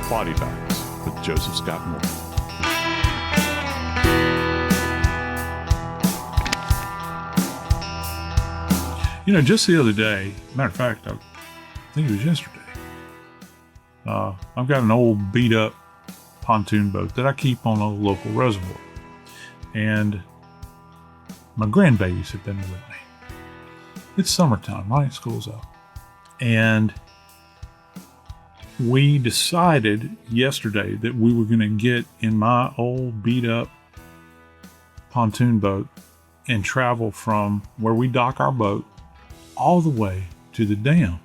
Body Bags with Joseph Scott Morgan. You know, just the other day, matter of fact, I think it was yesterday, I've got an old beat up pontoon boat that I keep on a local reservoir. And my grandbabies have been with me. It's summertime, right? School's out. And we decided yesterday that we were going to get in my old beat up pontoon boat and travel from where we dock our boat all the way to the dam.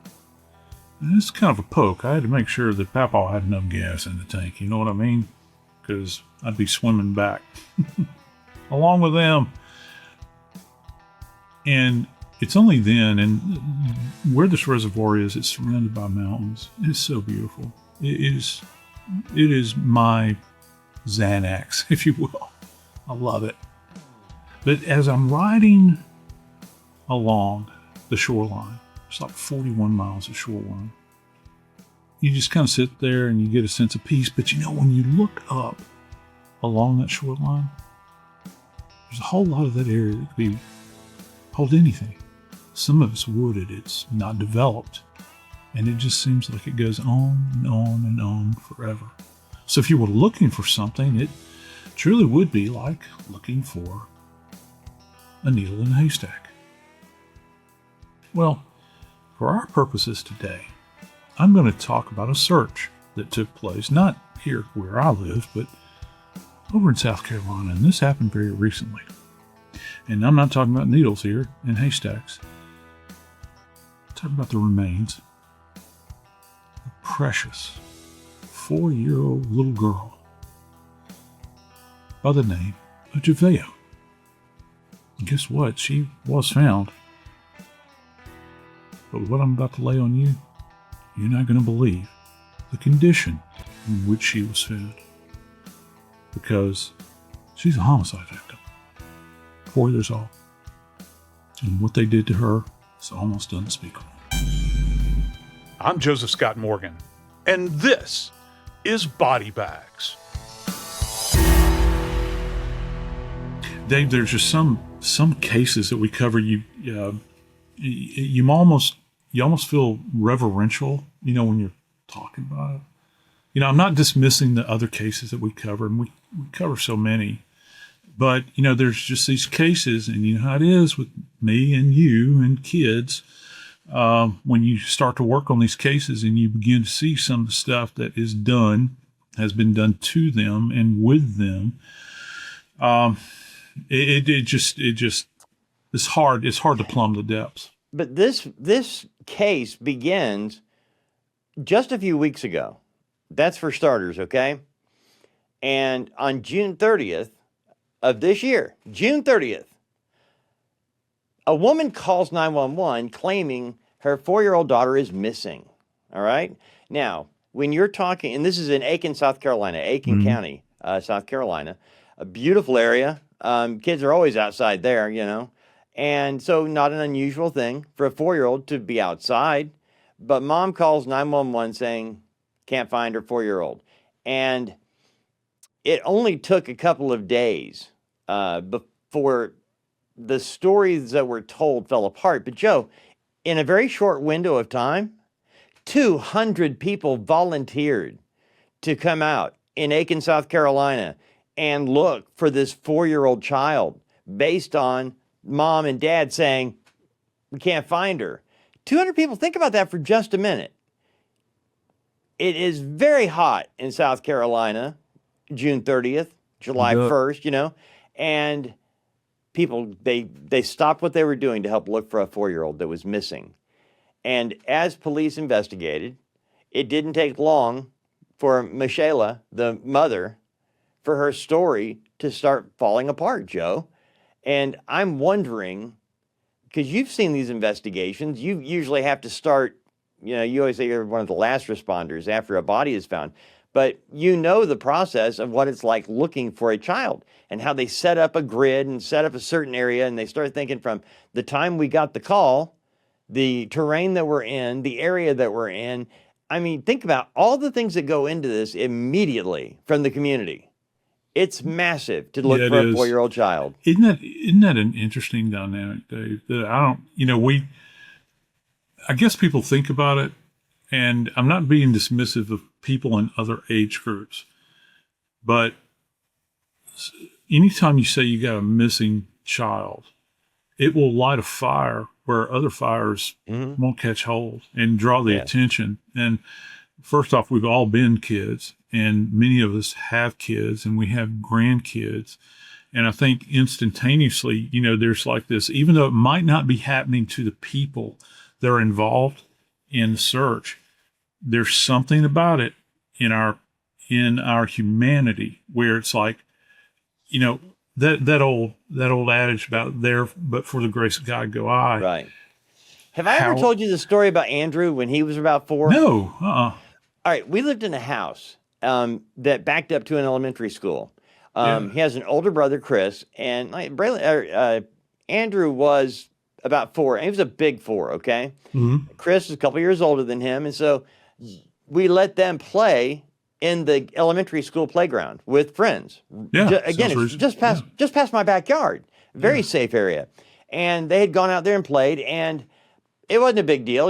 And it's kind of a poke. I had to make sure that Papa had enough gas in the tank. You know what I mean? Because I'd be swimming back along with them. And it's only then, and where this reservoir is, it's surrounded by mountains. It's so beautiful. It is my Xanax, if you will. I love it. But as I'm riding along the shoreline, it's like 41 miles of shoreline, you just kind of sit there and you get a sense of peace. But you know, when you look up along that shoreline, there's a whole lot of that area that could hold anything. Some of it's wooded, it's not developed, and it just seems like it goes on and on and on forever. So if you were looking for something, it truly would be like looking for a needle in a haystack. Well, for our purposes today, I'm going to talk about a search that took place, not here where I live, but over in South Carolina, and this happened very recently. And I'm not talking about needles here in haystacks. I'm talking about the remains of a precious 4-year-old little girl by the name of Javeayah. And guess what? She was found. But what I'm about to lay on you, you're not going to believe the condition in which she was found. Because she's a homicide victim. 4 years old. And what they did to her is almost unspeakable. I'm Joseph Scott Morgan, and this is Body Bags. Dave, there's just some cases that we cover. You almost feel reverential, you know, when you're talking about it. You know, I'm not dismissing the other cases that we cover, and we cover so many. But, you know, there's just these cases, and you know how it is with me and you and kids. When you start to work on these cases and you begin to see some of the stuff that is done, has been done to them and with them, it's hard to plumb the depths. But this case begins just a few weeks ago. That's for starters, okay? And on June 30th of this year, June 30th, a woman calls 911 claiming her 4-year-old daughter is missing, all right? Now, when you're talking, and this is in Aiken, South Carolina, Aiken County, South Carolina, a beautiful area. Kids are always outside there, you know? And so not an unusual thing for a 4-year-old to be outside. But mom calls 911 saying, can't find her 4-year-old. And it only took a couple of days before the stories that were told fell apart. But Joe, in a very short window of time, 200 people volunteered to come out in Aiken, South Carolina and look for this 4-year-old child based on mom and dad saying, we can't find her. 200 people, think about that for just a minute. It is very hot in South Carolina, June 30th, July 1st, you know, and people, they stopped what they were doing to help look for a 4-year-old that was missing. And as police investigated, it didn't take long for Michelle, the mother, for her story to start falling apart, Joe. And I'm wondering, because you've seen these investigations, you usually have to start, you know, you always say you're one of the last responders after a body is found, but you know the process of what it's like looking for a child and how they set up a grid and set up a certain area, and they start thinking from the time we got the call, the terrain that we're in, the area that we're in. I mean, think about all the things that go into this immediately from the community. It's massive to look Yeah, it for a is. 4-year-old child. Isn't that an interesting dynamic, Dave? That I don't, I guess people think about it, and I'm not being dismissive of people in other age groups, but anytime you say you got a missing child, it will light a fire where other fires won't catch hold and draw the attention. And first off, we've all been kids, and many of us have kids, and we have grandkids. And I think instantaneously, there's like this, even though it might not be happening to the people that are involved in the search, there's something about it in our humanity where it's like, that old adage about there, but for the grace of God go I. Right. Have I ever told you the story about Andrew when he was about 4? No. All right. We lived in a house that backed up to an elementary school. He has an older brother, Chris, and Andrew was about 4. And he was a big 4, okay? Mm-hmm. Chris is a couple years older than him, and so we let them play in the elementary school playground with friends. Yeah, again, it's just past my backyard. Very safe area. And they had gone out there and played, and it wasn't a big deal,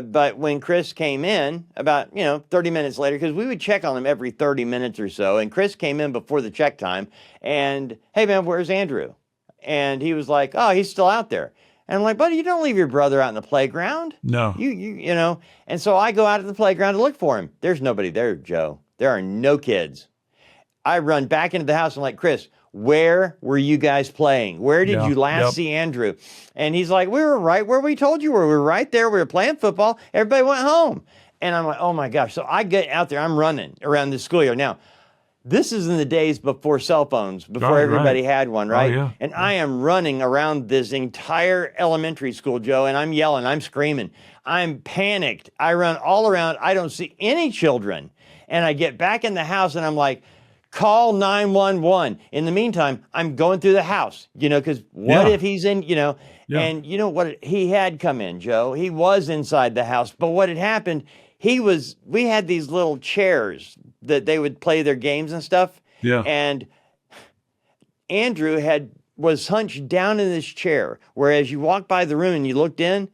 but when Chris came in about, 30 minutes later, because we would check on him every 30 minutes or so, and Chris came in before the check time, and, hey, man, where's Andrew? And he was like, oh, he's still out there. And I'm like, buddy, you don't leave your brother out in the playground. No. And so I go out to the playground to look for him. There's nobody there, Joe. There are no kids. I run back into the house and I'm like, Chris, where were you guys playing? Where did you last see Andrew? And he's like, we were right where we told you we were right there. We were playing football. Everybody went home. And I'm like, oh my gosh. So I get out there. I'm running around the schoolyard. Now, this is in the days before cell phones, before everybody had one, right? Oh, yeah. And I am running around this entire elementary school, Joe, and I'm yelling, I'm screaming. I'm panicked. I run all around. I don't see any children. And I get back in the house and I'm like, call 911. In the meantime, I'm going through the house, because what if he's in, and you know what? He had come in, Joe. He was inside the house. But what had happened, we had these little chairs that they would play their games and stuff. Yeah. And Andrew was hunched down in this chair, whereas you walked by the room and you looked in,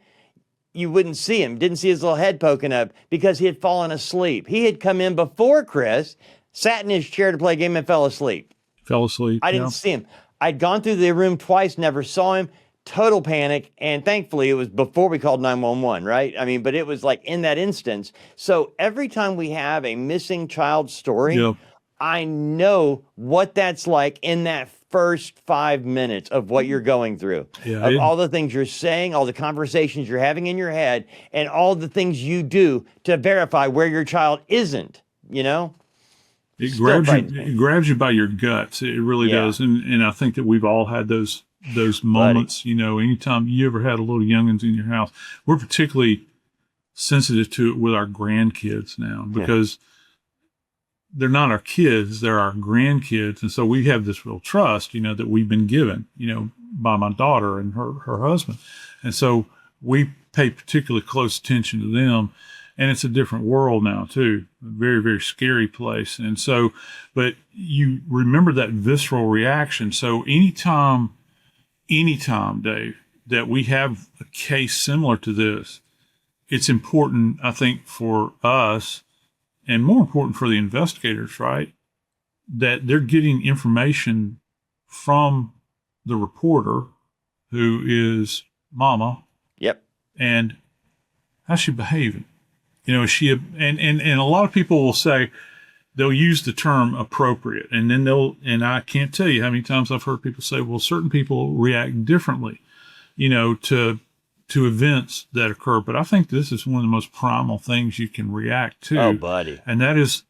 you wouldn't see him, didn't see his little head poking up because he had fallen asleep. He had come in before Chris, sat in his chair to play a game and fell asleep. I didn't see him. I'd gone through the room twice, never saw him. Total panic. And thankfully, it was before we called 911, right? I mean, but it was like in that instance. So every time we have a missing child story, I know what that's like in that first 5 minutes of what you're going through. Of all the things you're saying, all the conversations you're having in your head, and all the things you do to verify where your child isn't, It grabs you by your guts. It really does. And I think that we've all had those moments, anytime you ever had a little youngins in your house. We're particularly sensitive to it with our grandkids now because they're not our kids, they're our grandkids. And so we have this real trust, that we've been given, by my daughter and her husband. And so we pay particularly close attention to them. And it's a different world now, too. A very, very scary place. And so, but you remember that visceral reaction. So anytime, Dave, that we have a case similar to this, it's important, I think, for us and more important for the investigators, right, that they're getting information from the reporter who is Mama. Yep. And how's she behaving? Is she, and a lot of people will say, they'll use the term appropriate. And then and I can't tell you how many times I've heard people say, well, certain people react differently, to events that occur. But I think this is one of the most primal things you can react to. Oh, buddy. And that is,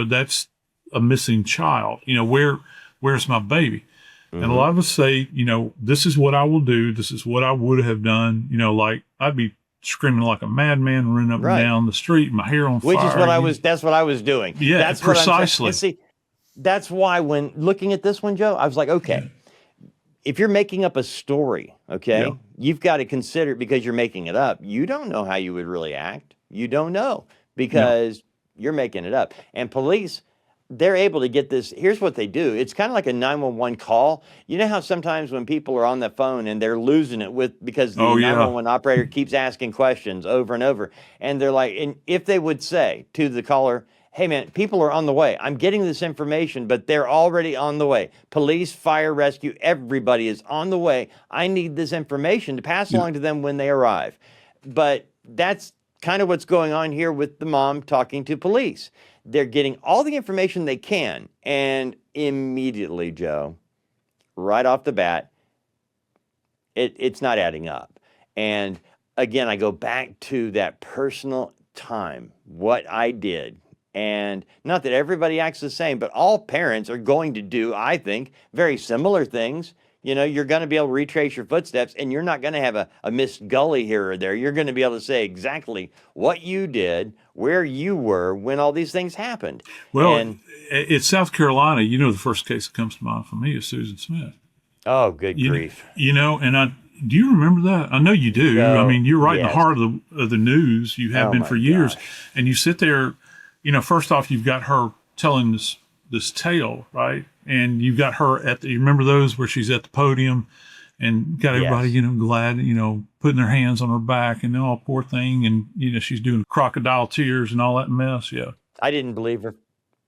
that's a missing child. Where's my baby? Mm-hmm. And a lot of us say, this is what I will do. This is what I would have done. Like I'd be screaming like a madman, running up and down the street, my hair on fire. Which is that's what I was doing. Yeah, that's precisely. And see, that's why when looking at this one, Joe, I was like, okay, if you're making up a story, you've got to consider it because you're making it up. You don't know how you would really act. You don't know Yeah. because you're making it up. And police, they're able to get this. Here's what they do. It's kind of like a 911 call. You know how sometimes when people are on the phone and they're losing it because the Oh yeah. 911 operator keeps asking questions over and over, and they're like, and if they would say to the caller, "Hey man, people are on the way. I'm getting this information, but they're already on the way. Police, fire, rescue, everybody is on the way. I need this information to pass Yeah. along to them when they arrive." But that's kind of what's going on here with the mom talking to police. They're getting all the information they can, and immediately, Joe, right off the bat, it's not adding up. And again, I go back to that personal time, what I did. And not that everybody acts the same, but all parents are going to do, I think, very similar things. You know, you're going to be able to retrace your footsteps, and you're not going to have a missed gully here or there. You're going to be able to say exactly what you did, where you were when all these things happened. Well, And it's South Carolina. You know, the first case that comes to mind for me is Susan Smith. oh, good You, grief. you know, and do you remember that? I know you do. I So, mean, you're right in the yes. heart of the news. You have Oh been my for years, gosh. and you sit there. You know, first off, you've got her telling this tale, right? And you've got her you remember those where she's at the podium and got everybody, Yes. you know, glad, you know, putting their hands on her back and oh, poor thing, and you know, she's doing crocodile tears and all that mess. Yeah. I didn't believe her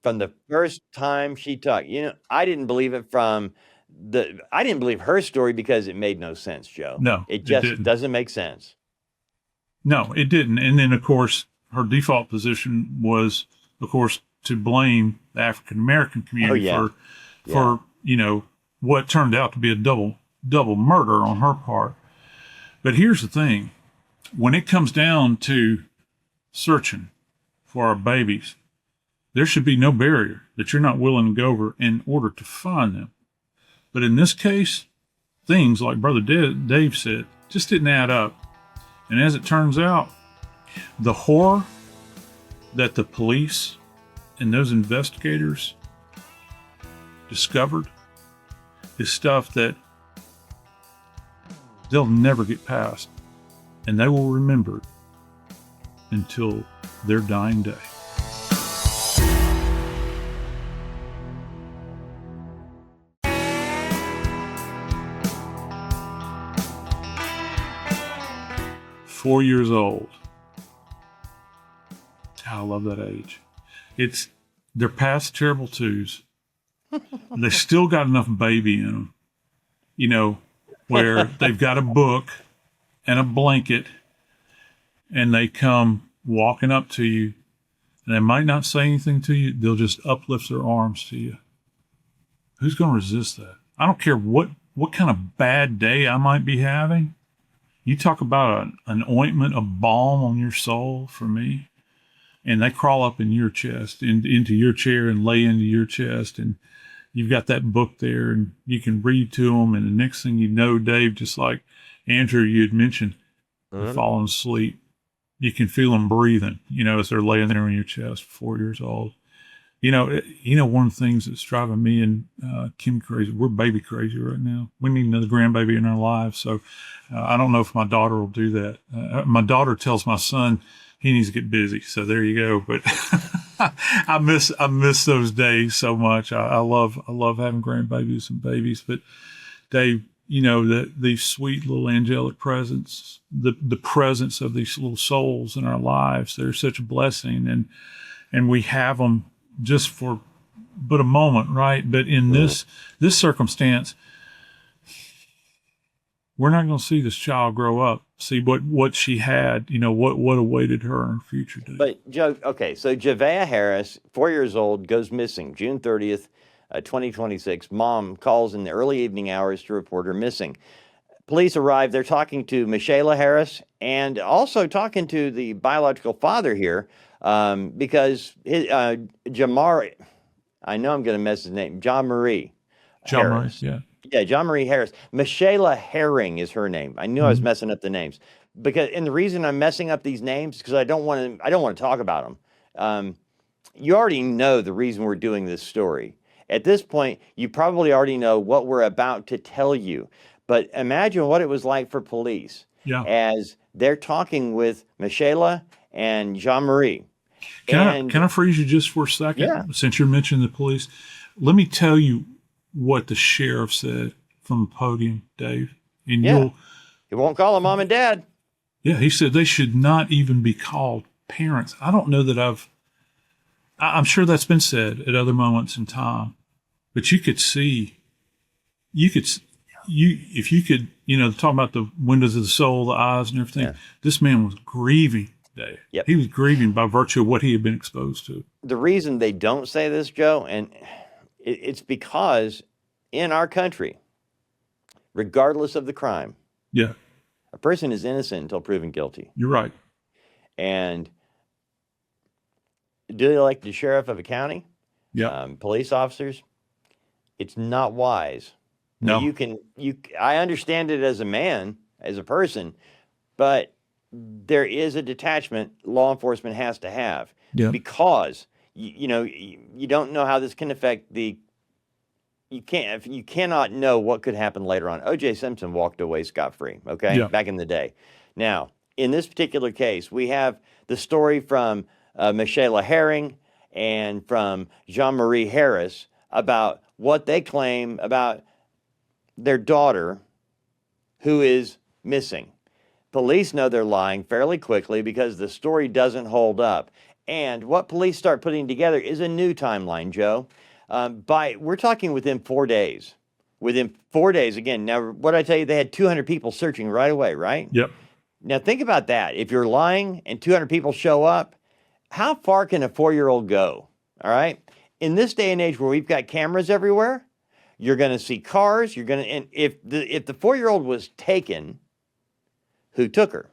from the first time she talked. You know, I didn't believe it I didn't believe her story because it made no sense, Joe. No, It it just didn't. doesn't make sense. No, it didn't. And then, of course, her default position was, of course, to blame the African American Oh community yeah. Yeah. for you know what turned out to be a double murder on her part. But here's the thing: when it comes down to searching for our babies, there should be no barrier that you're not willing to go over in order to find them. But in this case, things like Brother Dave said just didn't add up. And as it turns out, the horror that the police and those investigators discovered is stuff that they'll never get past, and they will remember it until their dying day. Four years old. I love that age. They're past terrible twos. They still got enough baby in them, you know, where they've got a book and a blanket, and they come walking up to you, and they might not say anything to you. They'll just uplift their arms to you. Who's going to resist that? I don't care what kind of bad day I might be having. You talk about an ointment, a balm on your soul for me, and they crawl up in your chest, into your chair and lay into your chest, and you've got that book there, and you can read to them, and the next thing you know, Dave, just like Andrew, you had mentioned, they're falling asleep. You can feel them breathing, you know, as they're laying there on your chest, 4 years old. You know, one of the things that's driving me and Kim crazy, we're baby crazy right now. We need another grandbaby in our lives. So I don't know if my daughter will do that. My daughter tells my son he needs to get busy. So there you go. But I miss those days so much. I love having grandbabies and babies. But Dave, you know, these sweet little angelic presence, the presence of these little souls in our lives, they're such a blessing. And we have them just for but a moment, right? But in this circumstance, we're not going to see this child grow up, see what she had, you know, what awaited her in future days. But Joe, okay, so Javeayah Harris, 4 years old, goes missing June 30th, 2026. Mom calls in the early evening hours to report her missing. Police arrive. They're talking to Michaela Harris and also talking to the biological father here because Jamari, I know I'm going to mess his name, John Marie Harris. Yeah. Yeah, John Marie Harris. Michaela Herring is her name. I knew I was messing up the names and the reason I'm messing up these names is because I don't want to talk about them. You already know the reason we're doing this story. At this point, you probably already know what we're about to tell you. But imagine what it was like for police Yeah. as they're talking with Michaela and Jean Marie. And Can I freeze you just for a yeah, second? Since you're mentioning the police, let me tell you what the sheriff said from the podium, Dave. And yeah, he won't call them mom and dad. he said they should not even be called parents. I don't know that I'm sure that's been said at other moments in time, but you could see, you could, if you could, talking about the windows of the soul, the eyes and everything, Yeah. this man was grieving, Dave. Yep. He was grieving by virtue of what he had been exposed to. The reason they don't say this, Joe, and it's because in our country, regardless of the crime, Yeah, a person is innocent until proven guilty. you're right. And do they like the sheriff of a county, Yeah. police officers? It's not wise. Now, No. I understand it as a man, as a person, but there is a detachment law enforcement has to have Yeah. because you don't know how this can affect you cannot know what could happen later on. O.J. Simpson walked away scot-free, okay, Yeah. back in the day. Now, in this particular case, we have the story from Michaela Herring and from Jean-Marie Harris about what they claim about their daughter who is missing. Police know they're lying fairly quickly because the story doesn't hold up. And what police start putting together is a new timeline, Joe. We're talking within 4 days. Within 4 days, again, now what I tell you, they had 200 people searching right away, right? Yep. Now think about that. If you're lying and 200 people show up, how far can a 4-year-old go? All right. In this day and age where we've got cameras everywhere, you're going to see cars. And if the 4-year-old was taken, who took her?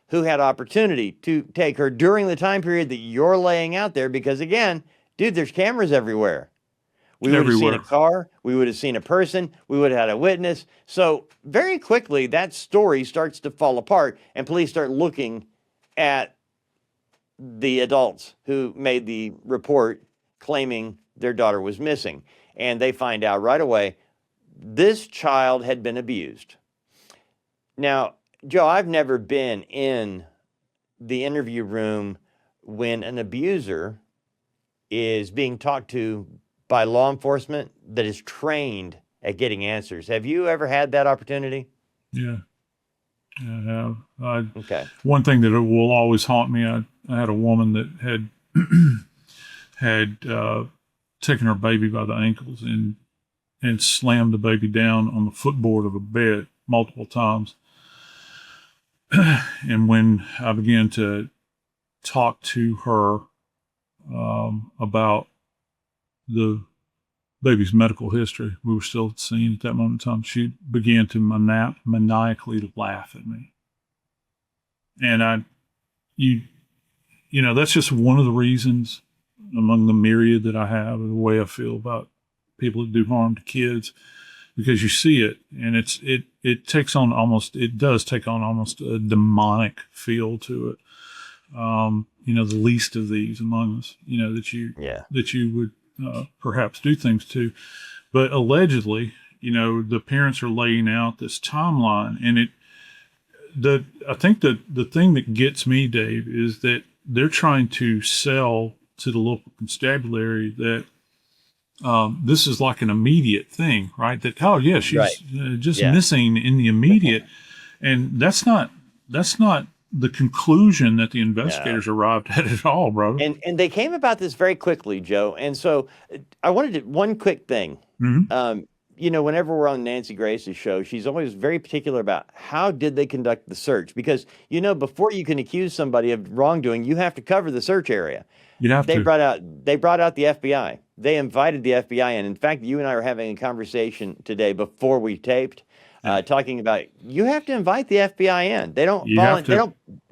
Who had opportunity to take her during the time period that you're laying out there? Because again, dude, there's cameras everywhere. We would have seen a car. We would have seen a person. We would have had a witness. So very quickly, that story starts to fall apart, and police start looking at the adults who made the report claiming their daughter was missing. And they find out right away this child had been abused. Now, Joe, I've never been in the interview room when an abuser is being talked to by law enforcement that is trained at getting answers. Have you ever had that opportunity? Yeah. Yeah, I have. Okay. One thing that will always haunt me, I had a woman that had taken her baby by the ankles and slammed the baby down on the footboard of a bed multiple times. And when I began to talk to her about the baby's medical history, we were still at the scene at that moment in time, she began to maniacally laugh at me. And that's just one of the reasons among the myriad that I have, the way I feel about people that do harm to kids, because you see it, and it does take on almost a demonic feel to it. The least of these among us, that you would perhaps do things to, but allegedly, the parents are laying out this timeline, and I think the thing that gets me, Dave, is that they're trying to sell to the local constabulary that this is like an immediate thing, right? That, oh yeah, she's Right. just missing in the immediate, and that's not the conclusion that the investigators arrived at all, brother. And they came about this very quickly, Joe. And so I wanted to, one quick thing. Mm-hmm. Whenever we're on Nancy Grace's show, she's always very particular about how did they conduct the search? Because, before you can accuse somebody of wrongdoing, you have to cover the search area. You'd have They to. brought out the FBI. They invited the FBI in. In fact, you and I were having a conversation today before we taped, talking about you have to invite the FBI in. They don't.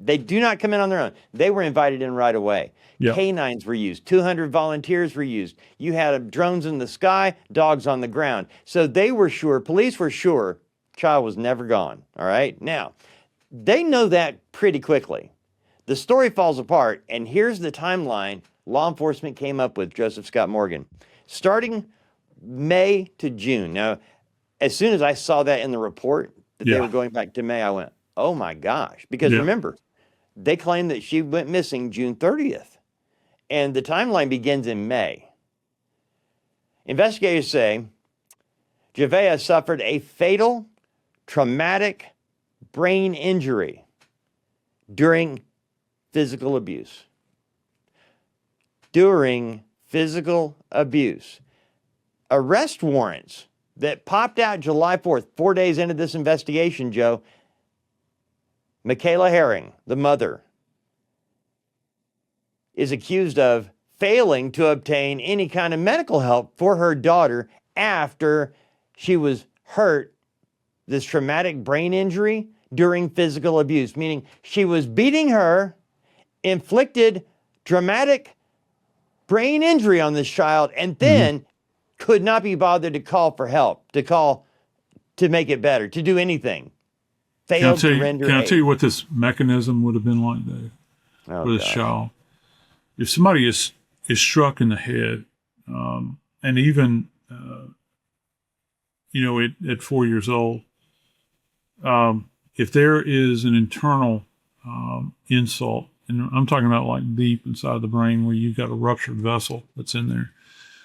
They do not come in on their own. They were invited in right away. Yep. Canines were used. 200 volunteers were used. You had drones in the sky, dogs on the ground. So they were sure. Police were sure. Child was never gone. All right. Now, they know that pretty quickly. The story falls apart, and here's the timeline law enforcement came up with, Joseph Scott Morgan. Starting May to June. Now, as soon as I saw that in the report, that they were going back to May, I went, oh my gosh. Because remember, they claimed that she went missing June 30th. And the timeline begins in May. Investigators say Javeayah suffered a fatal traumatic brain injury during physical abuse. During physical abuse. Arrest warrants that popped out July 4th, 4 days into this investigation, Joe. Michaela Herring, the mother, is accused of failing to obtain any kind of medical help for her daughter after she was hurt, this traumatic brain injury, during physical abuse, meaning she was beating her, inflicted dramatic brain injury on this child, and then could not be bothered to call for help, to make it better, to do anything. Failed to render aid. Can I tell you what this mechanism would have been like, Dave, for this child? If somebody is struck in the head, and even, at 4 years old, if there is an internal insult, and I'm talking about like deep inside the brain where you've got a ruptured vessel that's in there,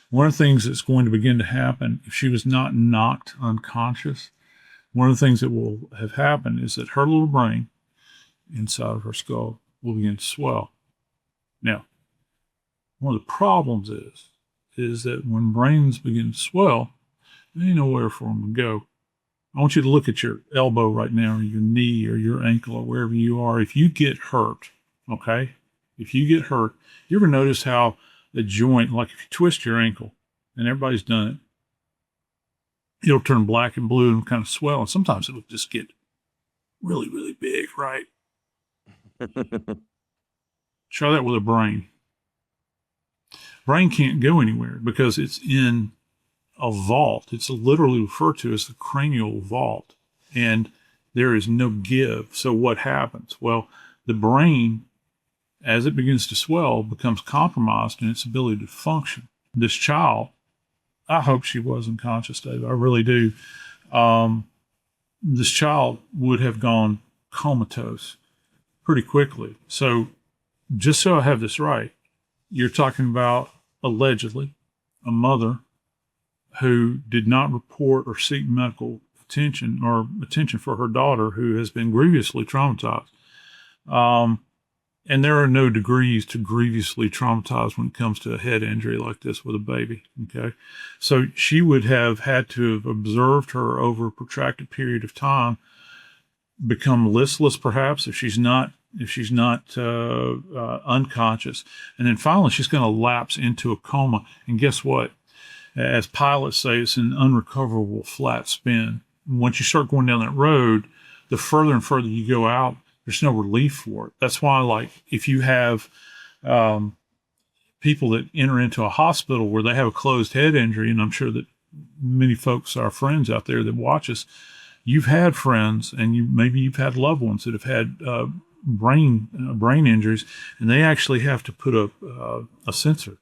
one of the things that's going to begin to happen, if she was not knocked unconscious, one of the things that will have happened is that her little brain inside of her skull will begin to swell. Now, one of the problems is that when brains begin to swell, there ain't nowhere for them to go. I want you to look at your elbow right now, or your knee, or your ankle, or wherever you are. If you get hurt, okay? If you get hurt, you ever notice how the joint, like if you twist your ankle, and everybody's done it, it'll turn black and blue and kind of swell, and sometimes it'll just get really, really big, right? Try that with a brain. Brain can't go anywhere because it's in a vault. It's literally referred to as the cranial vault, and there is no give. So what happens? Well, the brain, as it begins to swell, becomes compromised in its ability to function. This child, I hope she wasn't conscious, Dave. I really do. This child would have gone comatose pretty quickly. So just so I have this right, you're talking about allegedly a mother who did not report or seek medical attention for her daughter who has been grievously traumatized. And there are no degrees to grievously traumatized when it comes to a head injury like this with a baby, okay? So she would have had to have observed her over a protracted period of time, become listless perhaps if she's not unconscious. And then finally she's going to lapse into a coma. And guess what? As pilots say, it's an unrecoverable flat spin. Once you start going down that road, the further and further you go out, there's no relief for it. That's why, like, if you have people that enter into a hospital where they have a closed head injury, and I'm sure that many folks, our friends out there that watch us, you've had friends and maybe you've had loved ones that have had brain injuries, and they actually have to put a sensor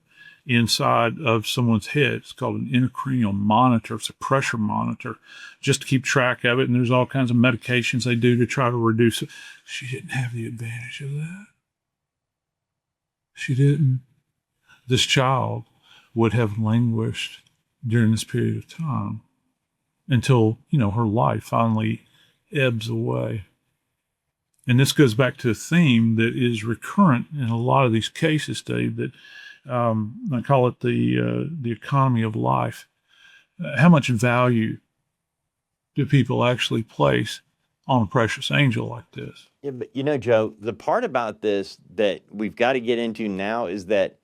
inside of someone's head. It's called an intracranial monitor. It's a pressure monitor, just to keep track of it. And there's all kinds of medications they do to try to reduce it. She didn't have the advantage of that. She didn't. This child would have languished during this period of time until, her life finally ebbs away. And this goes back to a theme that is recurrent in a lot of these cases, Dave, that I call it the economy of life. How much value do people actually place on a precious angel like this? Yeah, but Joe, the part about this that we've got to get into now is that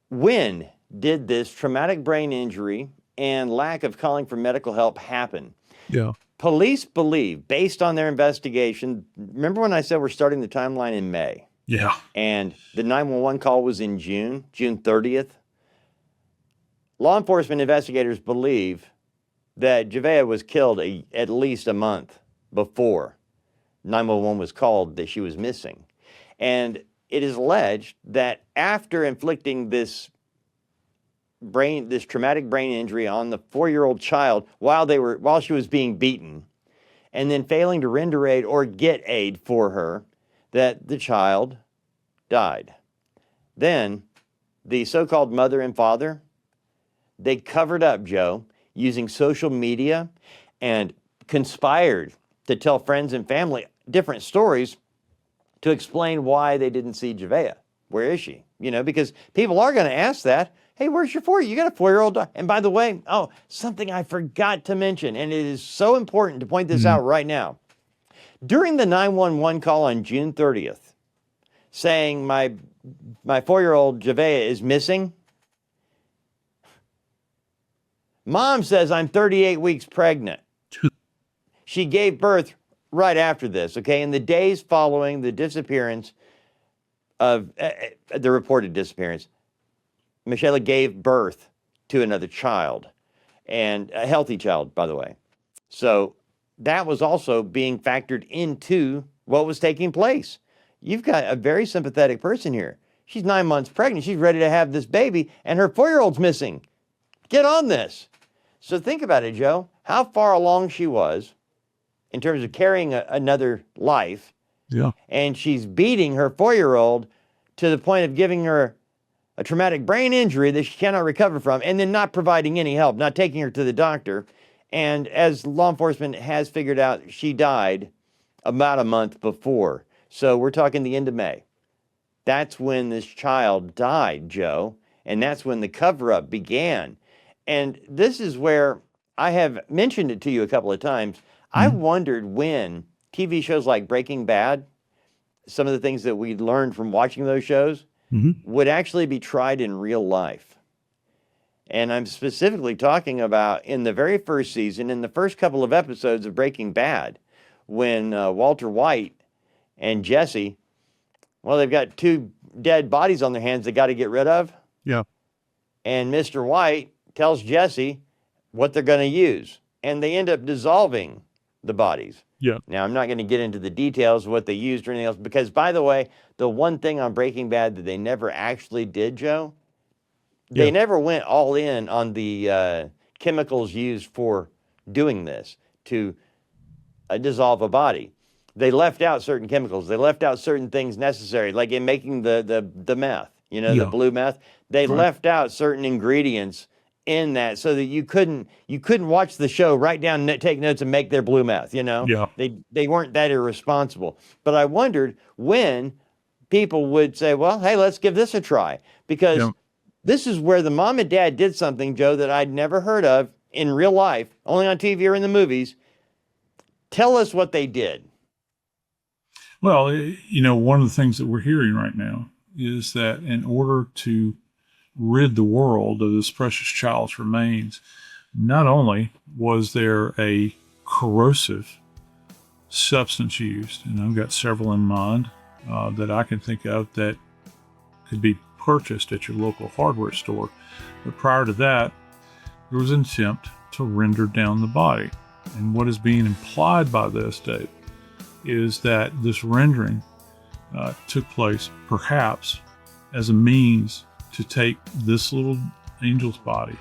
when did this traumatic brain injury and lack of calling for medical help happen? Yeah. Police believe, based on their investigation, remember when I said we're starting the timeline in May? Yeah. And the 911 call was in June 30th. Law enforcement investigators believe that Javeayah was killed at least a month before 911 was called that she was missing. And it is alleged that after inflicting this traumatic brain injury on the 4-year-old child while she was being beaten, and then failing to render aid or get aid for her, that the child died. Then the so-called mother and father, they covered up, Joe, using social media and conspired to tell friends and family different stories to explain why they didn't see Javeayah. Where is she? Because people are going to ask that. Hey, where's your 4-year-old? You got a 4-year-old dog. And by the way, something I forgot to mention, and it is so important to point this out right now. During the 911 call on June 30th, saying my 4-year-old Javeayah is missing, Mom says I'm 38 weeks pregnant. She gave birth right after this, okay? In the days following the disappearance of the reported disappearance, Michelle gave birth to another child, and a healthy child, by the way. So that was also being factored into what was taking place. You've got a very sympathetic person here. She's 9 months pregnant. She's ready to have this baby, and her 4-year-old's missing. Get on this. So think about it, Joe, how far along she was in terms of carrying another life. Yeah. And she's beating her 4-year-old to the point of giving her a traumatic brain injury that she cannot recover from, and then not providing any help, not taking her to the doctor. And as law enforcement has figured out, she died about a month before. So we're talking the end of May. That's when this child died, Joe. And that's when the cover-up began. And this is where I have mentioned it to you a couple of times. I wondered when TV shows like Breaking Bad, some of the things that we learned from watching those shows, would actually be tried in real life. And I'm specifically talking about in the very first season, in the first couple of episodes of Breaking Bad, when Walter White and Jesse, well, they've got 2 dead bodies on their hands they got to get rid of. Yeah. And Mr. White tells Jesse what they're going to use. And they end up dissolving the bodies. Yeah. Now, I'm not going to get into the details of what they used or anything else, because, by the way, the one thing on Breaking Bad that they never actually did, Joe, they never went all in on the chemicals used for doing this to dissolve a body. They left out certain chemicals. They left out certain things necessary, like in making the meth, the blue meth. They left out certain ingredients in that so that you couldn't watch the show, write down, take notes, and make their blue meth. Yeah. They weren't that irresponsible. But I wondered when people would say, well, hey, let's give this a try, because this is where the mom and dad did something, Joe, that I'd never heard of in real life, only on TV or in the movies. Tell us what they did. Well, one of the things that we're hearing right now is that in order to rid the world of this precious child's remains, not only was there a corrosive substance used, and I've got several in mind that I can think of that could be purchased at your local hardware store, but prior to that, there was an attempt to render down the body. And what is being implied by this, Dave, is that this rendering took place perhaps as a means to take this little angel's body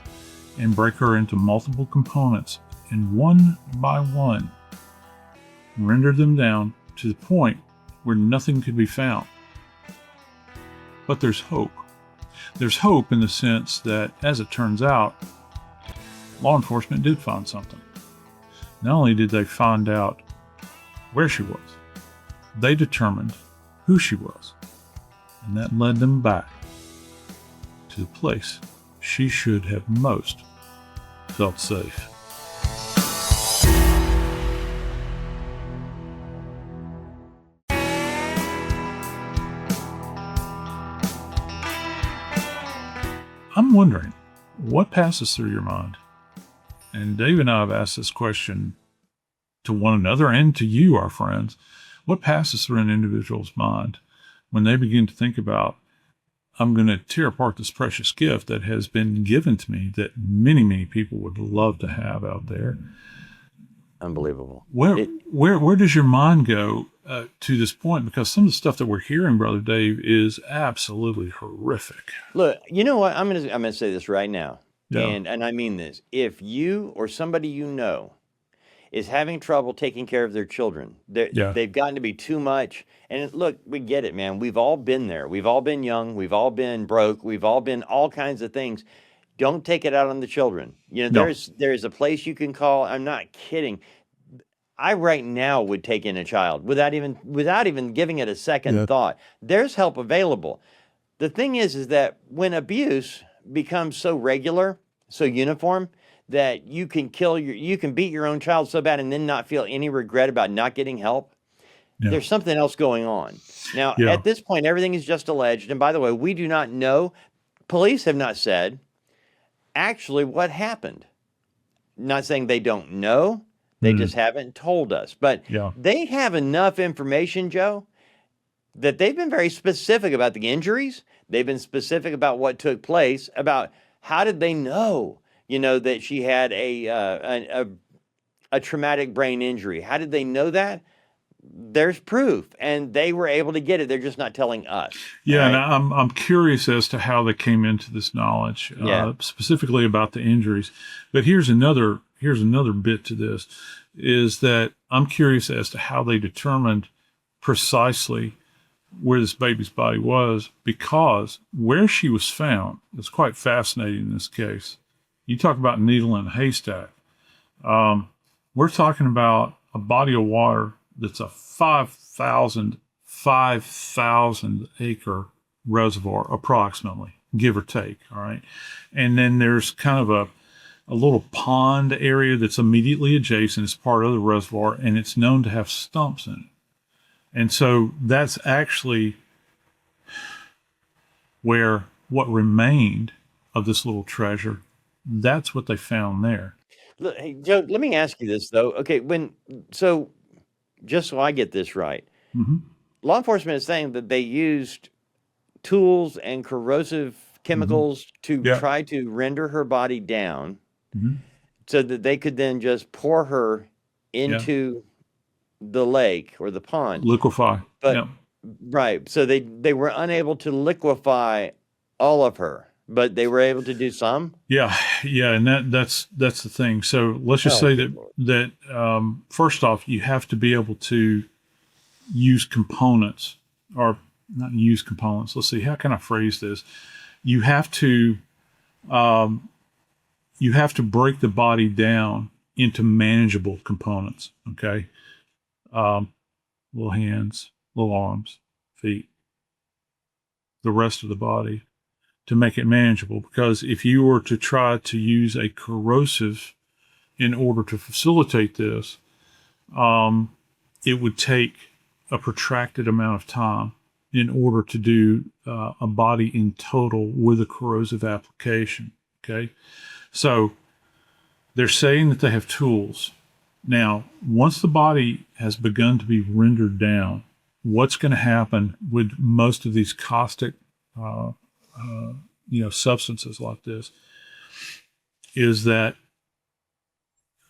and break her into multiple components, and one by one render them down to the point where nothing could be found. But there's hope. There's hope in the sense that, as it turns out, law enforcement did find something. Not only did they find out where she was, they determined who she was, and that led them back to the place she should have most felt safe. I'm wondering, what passes through your mind? And Dave and I have asked this question to one another and to you, our friends. What passes through an individual's mind when they begin to think about, I'm going to tear apart this precious gift that has been given to me that many, many people would love to have out there? Unbelievable. Where does your mind go to this point? Because some of the stuff that we're hearing, Brother Dave, is absolutely horrific. Look, you know what? I'm gonna say this right now, Yeah. and I mean this. If you or somebody you know is having trouble taking care of their children. Yeah. They've gotten to be too much. And look, we get it, man. We've all been there. We've all been young. We've all been broke. We've all been all kinds of things. Don't take it out on the children. No. There's a place you can call. I'm not kidding. I right now would take in a child without even giving it a second Yeah. thought. There's help available. The thing is that when abuse becomes so regular, so uniform, that you can beat your own child so bad and then not feel any regret about not getting help, Yeah. there's something else going on. Now, Yeah. at this point, everything is just alleged. And by the way, we do not know. Police have not said actually what happened. Not saying they don't know. They Mm. just haven't told us. But Yeah. they have enough information, Joe, that they've been very specific about the injuries. They've been specific about what took place, about how did they know, that she had a traumatic brain injury. How did they know that? There's proof, and they were able to get it. They're just not telling us. Yeah, and right? I'm curious as to how they came into this knowledge, Yeah. specifically about the injuries. But here's another bit to this, is that I'm curious as to how they determined precisely where this baby's body was, because where she was found is quite fascinating in this case. You talk about needle in a haystack. We're talking about a body of water that's a 5,000 acre reservoir, approximately, give or take. All right. And then there's kind of a little pond area that's immediately adjacent. It's part of the reservoir, and it's known to have stumps in it. And so that's actually where what remained of this little treasure, that's what they found there. Look, hey, Joe, let me ask you this, though. Okay, so just so I get this right, Hmm. law enforcement is saying that they used tools and corrosive Hmm. chemicals to Yeah. try to render her body down Hmm. so that they could then just pour her Yeah. into the lake or the pond. Liquefy. But Yeah. right, so they were unable to liquefy all of her, but they were able to do some. Yeah. Yeah. And that's the thing. So let's just Oh, say good Lord. that first off, you have to be able to use components, or not use components. Let's see, how can I phrase this? You have to break the body down into manageable components. Okay. Little hands, little arms, feet, the rest of the body, to make it manageable. Because if you were to try to use a corrosive in order to facilitate this, it would take a protracted amount of time in order to do a body in total with a corrosive application. Okay. So they're saying that they have tools. Now, once the body has begun to be rendered down, what's going to happen with most of these caustic, substances like this, is that,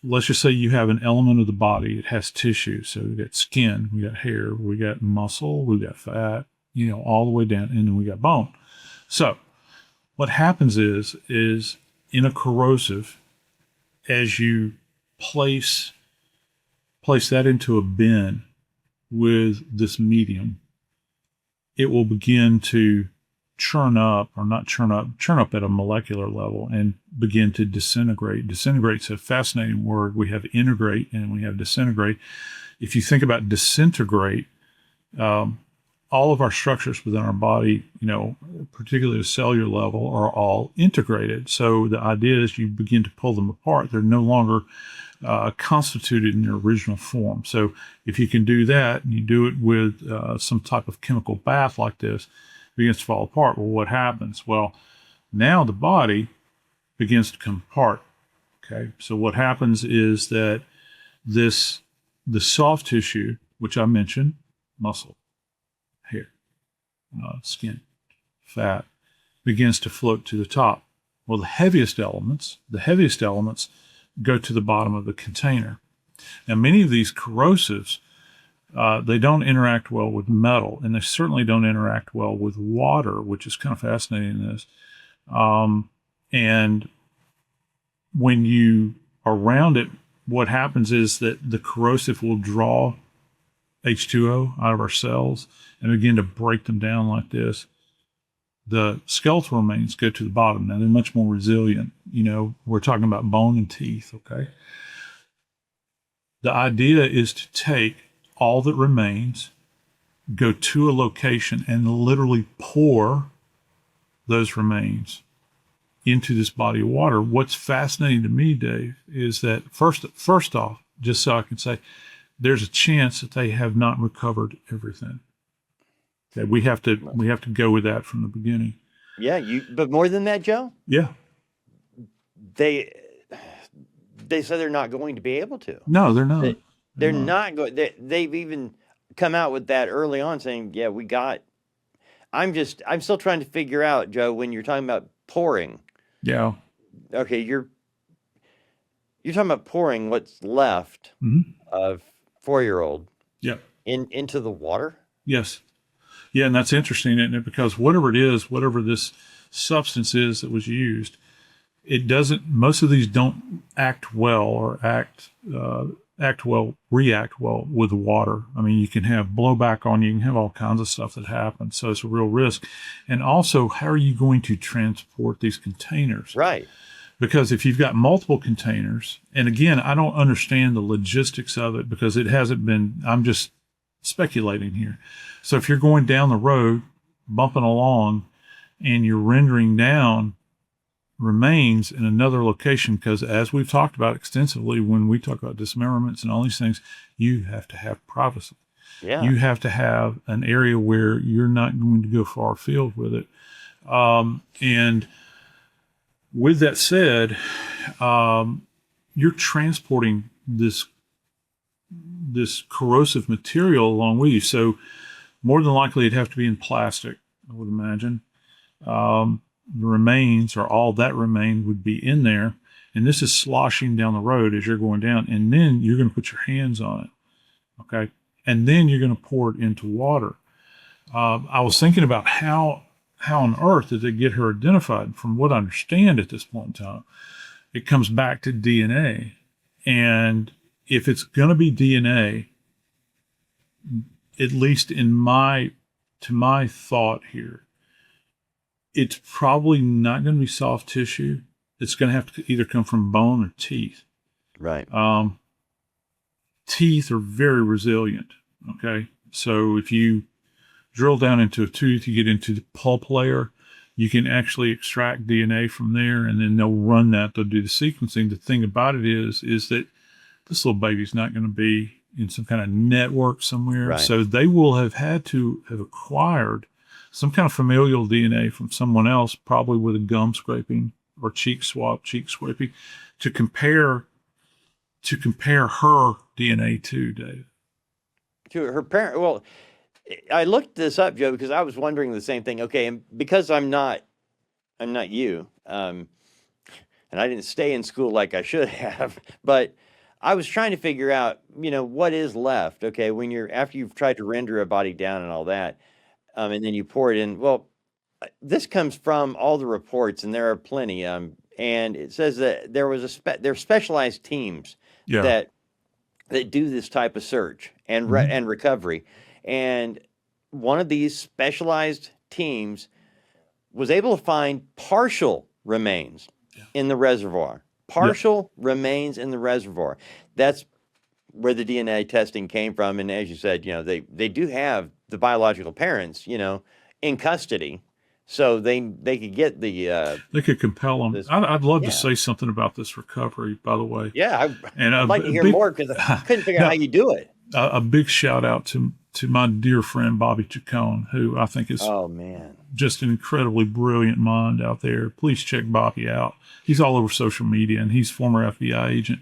let's just say you have an element of the body. It has tissue. So we got skin, we got hair, we got muscle, we got fat, all the way down, and then we got bone. So what happens is in a corrosive, as you place that into a bin with this medium, it will begin to churn up at a molecular level and begin to disintegrate. Disintegrate's a fascinating word. We have integrate and we have disintegrate. If you think about disintegrate, all of our structures within our body, particularly at a cellular level, are all integrated. So the idea is you begin to pull them apart. They're no longer constituted in their original form. So if you can do that, and you do it with some type of chemical bath like this, it begins to fall apart. Well, what happens? Well, now the body begins to come apart. Okay. So what happens is that the soft tissue, which I mentioned, muscle, hair, skin, fat, begins to float to the top. Well, the heaviest elements go to the bottom of the container. Now, many of these corrosives, they don't interact well with metal, and they certainly don't interact well with water, which is kind of fascinating in this. And when you are around it what happens is that the corrosive will draw H2O out of our cells and begin to break them down like this. The skeletal remains go to the bottom. Now they're much more resilient. We're talking about bone and teeth, okay? The idea is to take all that remains, go to a location, and literally pour those remains into this body of water. What's fascinating to me, Dave, is that first off, just so I can say, there's a chance that they have not recovered everything. That we have to go with that from the beginning. Yeah, but more than that, Joe? Yeah. They said they're not going to be able to. No, they're not. They're not going. They've even come out with that early on, saying, "Yeah, we got." I'm still trying to figure out, Joe, when you're talking about pouring. Yeah. Okay, you're talking about pouring what's left of 4-year-old. Yeah. Into the water. Yes. Yeah, and that's interesting, isn't it? Because whatever it is, whatever this substance is that was used, it doesn't. Most of these don't act well or react well with the water. I mean, you can have blowback on you, can have all kinds of stuff that happens. So it's a real risk. And also, how are you going to transport these containers? Right. Because if you've got multiple containers, and again, I don't understand the logistics of it because it hasn't been, I'm just speculating here. So if you're going down the road, bumping along, and you're rendering down remains in another location, because as we've talked about extensively when we talk about dismemberments and all these things, you have to have privacy. Yeah. You have to have an area where you're not going to go far afield with it. And with that said, you're transporting this corrosive material along with you. So more than likely it'd have to be in plastic, I would imagine. The remains, or all that remain, would be in there. And this is sloshing down the road as you're going down. And then you're going to put your hands on it. Okay. And then you're going to pour it into water. I was thinking about how on earth did they get her identified? From what I understand at this point in time, it comes back to DNA. And if it's going to be DNA, at least to my thought here, it's probably not going to be soft tissue. It's going to have to either come from bone or teeth. Right. Teeth are very resilient. Okay. So if you drill down into a tooth, you get into the pulp layer, you can actually extract DNA from there, and then they'll run that. They'll do the sequencing. The thing about it is that this little baby's not going to be in some kind of network somewhere. Right. So they will have had to have acquired some kind of familial DNA from someone else, probably with a gum scraping or cheek scraping, to compare her DNA to, Dave. To her parent. Well, I looked this up, Joe, because I was wondering the same thing. Okay, and because I'm not you, and I didn't stay in school like I should have, but I was trying to figure out, what is left. Okay, after you've tried to render a body down and all that, and then you pour it in. Well, this comes from all the reports, and there are plenty. And it says that there was there are specialized teams that do this type of search and and recovery. And one of these specialized teams was able to find partial remains in the reservoir. Partial remains in the reservoir. That's where the DNA testing came from. And as you said, they do have the biological parents, in custody. So they could get the... they could compel them. I'd love to say something about this recovery, by the way. Yeah, I'd like to hear more, because I couldn't figure out how you do it. A big shout out to my dear friend Bobby Chacon, who I think is just an incredibly brilliant mind out there. Please check Bobby out. He's all over social media, and he's a former FBI agent.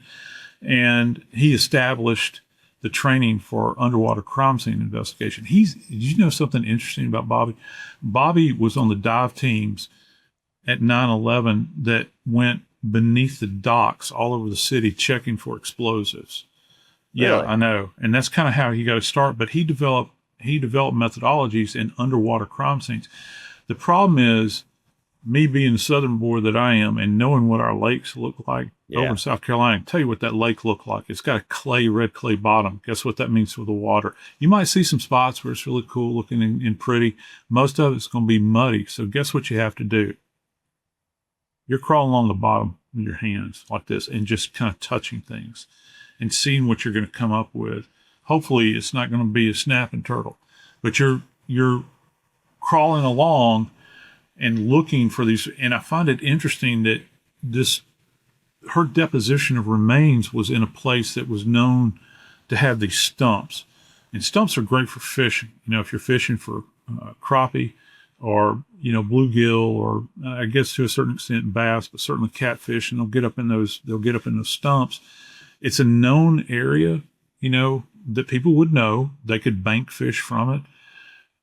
And he established the training for underwater crime scene investigation. Did you know something interesting about Bobby? Bobby was on the dive teams at 9/11 that went beneath the docks all over the city checking for explosives. Yeah, really? I know. And that's kind of how he got to start. But he developed methodologies in underwater crime scenes. The problem is me being the southern boy that I am and knowing what our lakes look like over Yeah. in South Carolina, I can tell you what that lake looked like. It's got a red clay bottom. Guess what that means for the water? You might see some spots where it's really cool looking and pretty. Most of it's going to be muddy. So guess what you have to do? You're crawling along the bottom with your hands like this and just kind of touching things and seeing what you're going to come up with. Hopefully it's not going to be a snapping turtle, but you're crawling along and looking for these. And I find it interesting that her deposition of remains was in a place that was known to have these stumps. And stumps are great for fishing. If you're fishing for crappie or, bluegill, or I guess to a certain extent bass, but certainly catfish, and they'll get up in those stumps. It's a known area, that people would know. They could bank fish from it.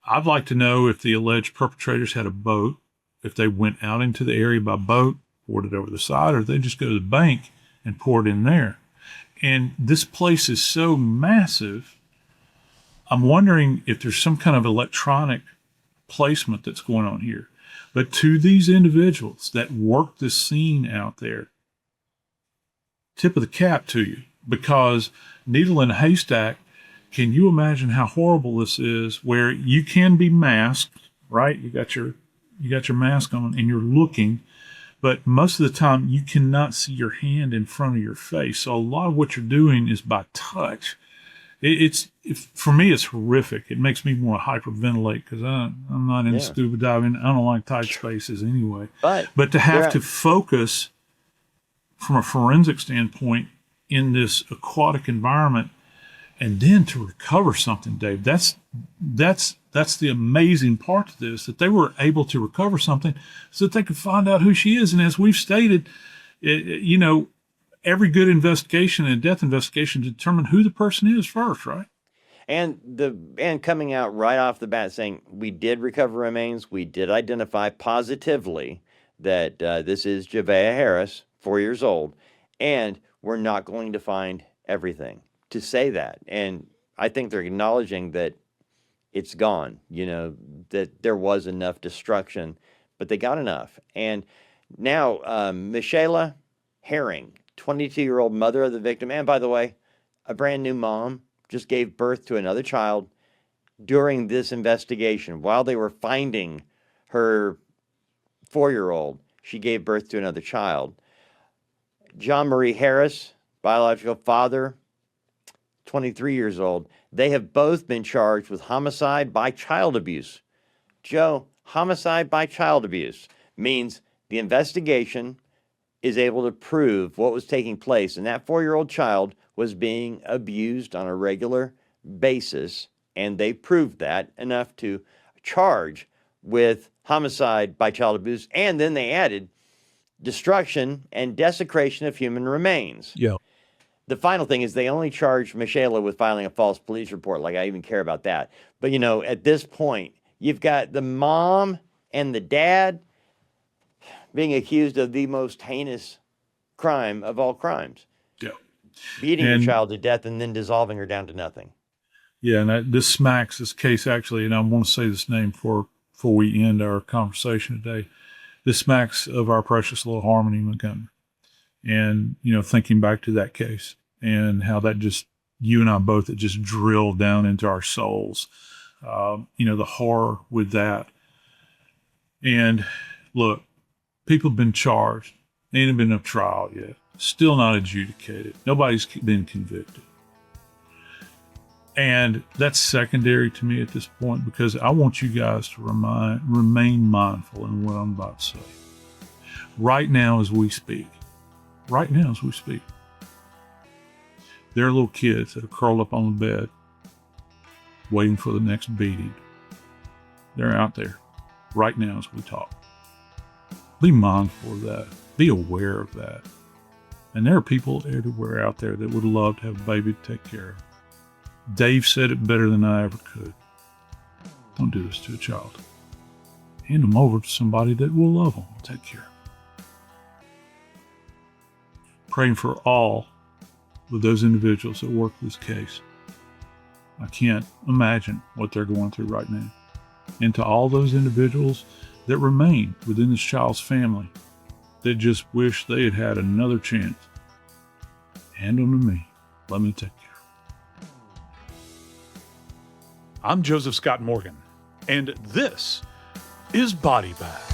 I'd like to know if the alleged perpetrators had a boat, if they went out into the area by boat, poured it over the side, or if they just go to the bank and pour it in there. And this place is so massive, I'm wondering if there's some kind of electronic placement that's going on here. But to these individuals that work this scene out there, tip of the cap to you, because needle in a haystack, can you imagine how horrible this is, where you can be masked, right? You got your mask on and you're looking, but most of the time you cannot see your hand in front of your face. So a lot of what you're doing is by touch. For me, it's horrific. It makes me want to hyperventilate because I'm not into scuba diving. I don't like tight spaces anyway. But to have to focus from a forensic standpoint in this aquatic environment, and then to recover something, Dave, that's the amazing part of this, that they were able to recover something so that they could find out who she is. And as we've stated, every good investigation and death investigation determine who the person is first, right? And coming out right off the bat saying, we did recover remains, we did identify positively that this is Javeayah Harris, 4 years old, and we're not going to find everything. To say that, and I think they're acknowledging that it's gone, that there was enough destruction, but they got enough. And now Michaela Herring, 22-year-old mother of the victim, and by the way, a brand new mom, just gave birth to another child during this investigation. While they were finding her 4-year-old, she gave birth to another child. John Marie Harris, biological father, 23 years old. They have both been charged with homicide by child abuse. Joe, homicide by child abuse means the investigation is able to prove what was taking place, and that 4-year-old child was being abused on a regular basis, and they proved that enough to charge with homicide by child abuse, and then they added destruction and desecration of human remains. Yeah. The final thing is they only charged Michaela with filing a false police report. Like, I even care about that. But, at this point, you've got the mom and the dad being accused of the most heinous crime of all crimes. Yeah. Beating your child to death and then dissolving her down to nothing. Yeah, and this smacks this case, actually, and I want to say this name before we end our conversation today. This smacks of our precious little Harmony Montgomery. And, thinking back to that case and how that just, you and I both, it just drilled down into our souls, the horror with that. And look, people have been charged. They ain't been up trial yet. Still not adjudicated. Nobody's been convicted. And that's secondary to me at this point, because I want you guys to remain mindful in what I'm about to say. Right now as we speak, there are little kids that are curled up on the bed waiting for the next beating. They're out there right now as we talk. Be mindful of that. Be aware of that. And there are people everywhere out there that would love to have a baby to take care of. Dave said it better than I ever could. Don't do this to a child. Hand them over to somebody that will love them, take care of them. Praying for all of those individuals that work this case. I can't imagine what they're going through right now. And to all those individuals that remain within this child's family that just wish they had had another chance. Hand them to me. Let me take care. I'm Joseph Scott Morgan, and this is Body Bag.